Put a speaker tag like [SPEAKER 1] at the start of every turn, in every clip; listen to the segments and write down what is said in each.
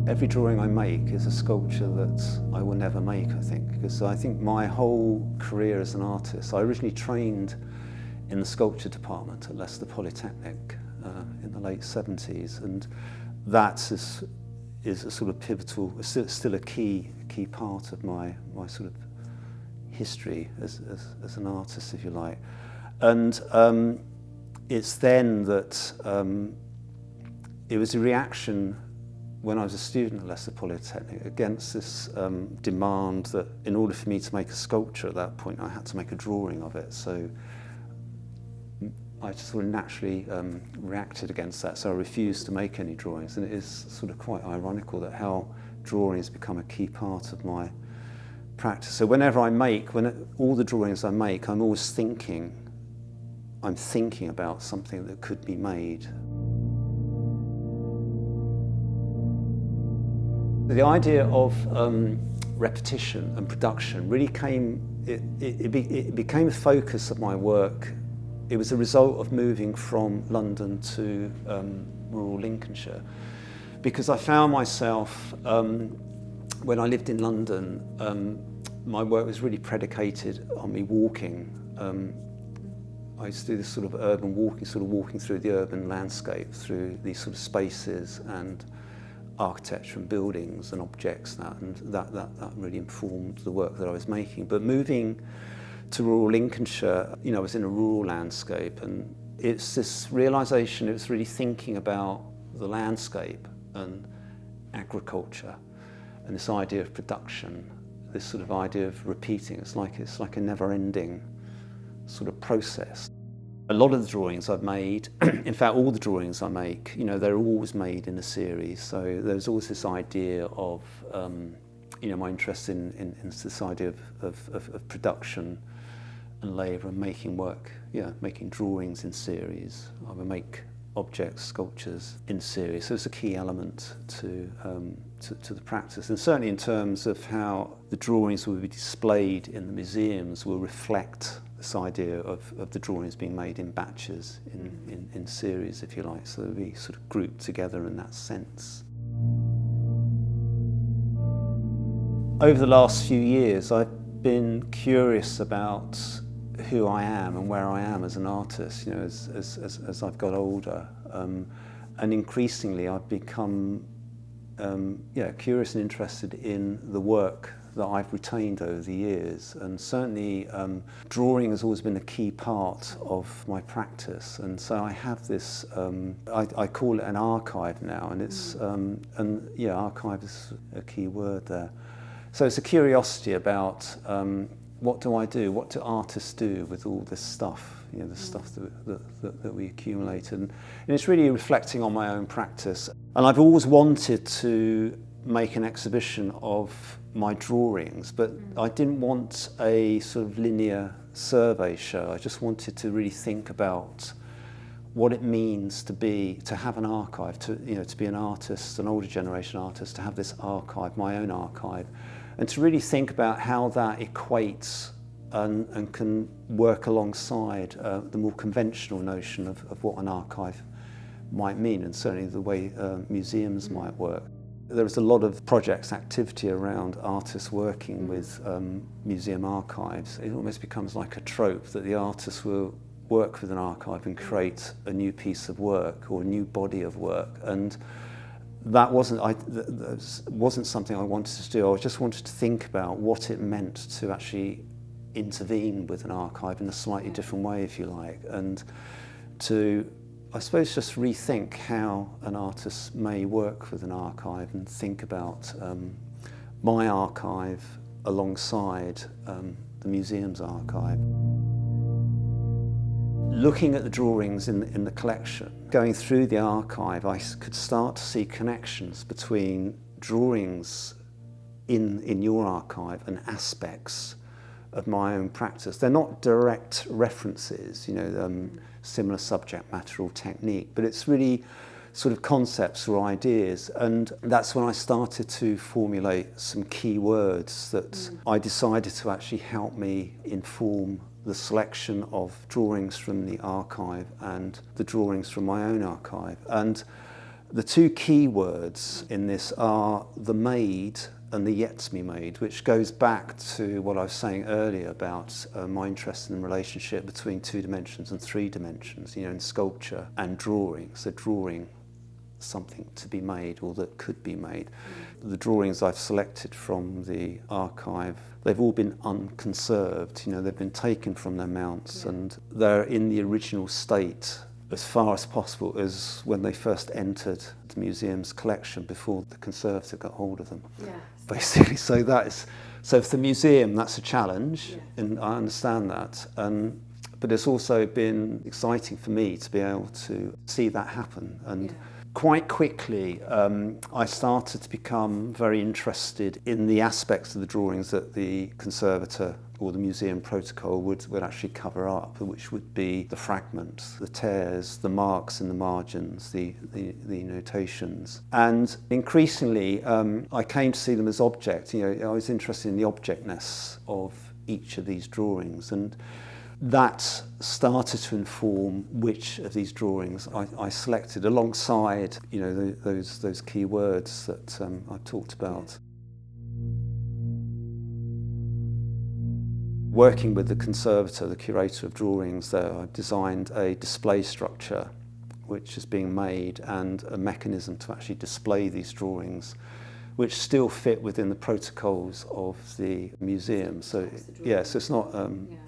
[SPEAKER 1] Every drawing I make is a sculpture that I will never make, I think, because I think my whole career as an artist, I originally trained in the sculpture department at Leicester Polytechnic in the late 70s, and that is a sort of pivotal, still a key part of my sort of history as an artist, if you like. And it's then that it was a reaction when I was a student at Leicester Polytechnic against this demand that in order for me to make a sculpture at that point I had to make a drawing of it. So I just sort of naturally reacted against that, so I refused to make any drawings. And it is sort of quite ironical that how drawing has become a key part of my practice. So whenever I make, all the drawings I make, I'm always thinking about something that could be made. The idea of repetition and production really it became a focus of my work. It was a result of moving from London to rural Lincolnshire, because I found myself, when I lived in London, my work was really predicated on me walking. I used to do this sort of urban walking, sort of walking through the urban landscape, through these sort of spaces and architecture and buildings and objects, and that really informed the work that I was making. But moving to rural Lincolnshire, I was in a rural landscape, and it's this realisation, it was really thinking about the landscape and agriculture and this idea of production, this sort of idea of repeating. It's like a never-ending sort of process. A lot of the drawings I've made, in fact all the drawings I make, they're always made in a series. So there's always this idea of, my interest in this idea of production and labour and making work, making drawings in series. I would make objects, sculptures in series. So it's a key element to the practice. And certainly in terms of how the drawings will be displayed in the museums will reflect this idea of the drawings being made in batches, in series, if you like. So they'll be sort of grouped together in that sense. Over the last few years, I've been curious about who I am and where I am as an artist, as I've got older. And increasingly I've become curious and interested in the work that I've retained over the years. And certainly drawing has always been a key part of my practice. And so I have this, I call it an archive now, and it's, archive is a key word there. So it's a curiosity about what do I do? What do artists do with all this stuff? The stuff that we accumulate, and it's really reflecting on my own practice. And I've always wanted to make an exhibition of my drawings, but I didn't want a sort of linear survey show. I just wanted to really think about what it means to have an archive, to be an artist, an older generation artist, to have this archive, my own archive, and to really think about how that equates and can work alongside the more conventional notion of what an archive might mean, and certainly the way museums might work. There's a lot of projects, activity around artists working with museum archives. It almost becomes like a trope that the artist will work with an archive and create a new piece of work or a new body of work. And that wasn't something I wanted to do. I just wanted to think about what it meant to actually intervene with an archive in a slightly different way, if you like, and to, I suppose, just rethink how an artist may work with an archive and think about my archive alongside the museum's archive. Looking at the drawings in the collection, going through the archive, I could start to see connections between drawings in your archive and aspects of my own practice. They're not direct references, similar subject matter or technique, but it's really sort of concepts or ideas. And that's when I started to formulate some key words that I decided to actually help me inform the selection of drawings from the archive and the drawings from my own archive. And The two key words in this are the made and the yet to be made, which goes back to what I was saying earlier about my interest in the relationship between 2 dimensions and 3 dimensions, in sculpture and drawing. So drawing something to be made or that could be made. The drawings I've selected from the archive, they've all been unconserved, they've been taken from their mounts and they're in the original state as far as possible as when they first entered the museum's collection before the conservator got hold of them.
[SPEAKER 2] Yeah.
[SPEAKER 1] Basically, so for the museum that's a challenge, and I understand that. But it's also been exciting for me to be able to see that happen. And quite quickly, I started to become very interested in the aspects of the drawings that the conservator or the museum protocol would actually cover up, which would be the fragments, the tears, the marks in the margins, the notations. And increasingly, I came to see them as objects. I was interested in the objectness of each of these drawings, and that started to inform which of these drawings I selected alongside, those key words that I've talked about. Working with the conservator, the curator of drawings there, I designed a display structure which is being made and a mechanism to actually display these drawings, which still fit within the protocols of the museum. So so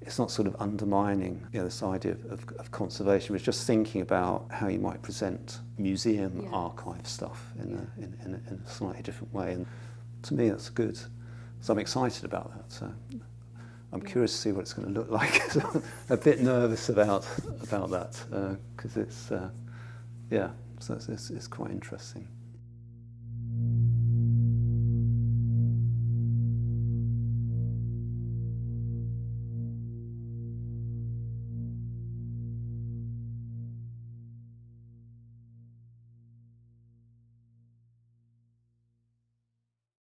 [SPEAKER 1] it's not sort of undermining this idea of conservation. It's just thinking about how you might present museum archive stuff in a slightly different way. And to me, that's good. So I'm excited about that. So I'm curious to see what it's going to look like. A bit nervous about that because it's so it's quite interesting.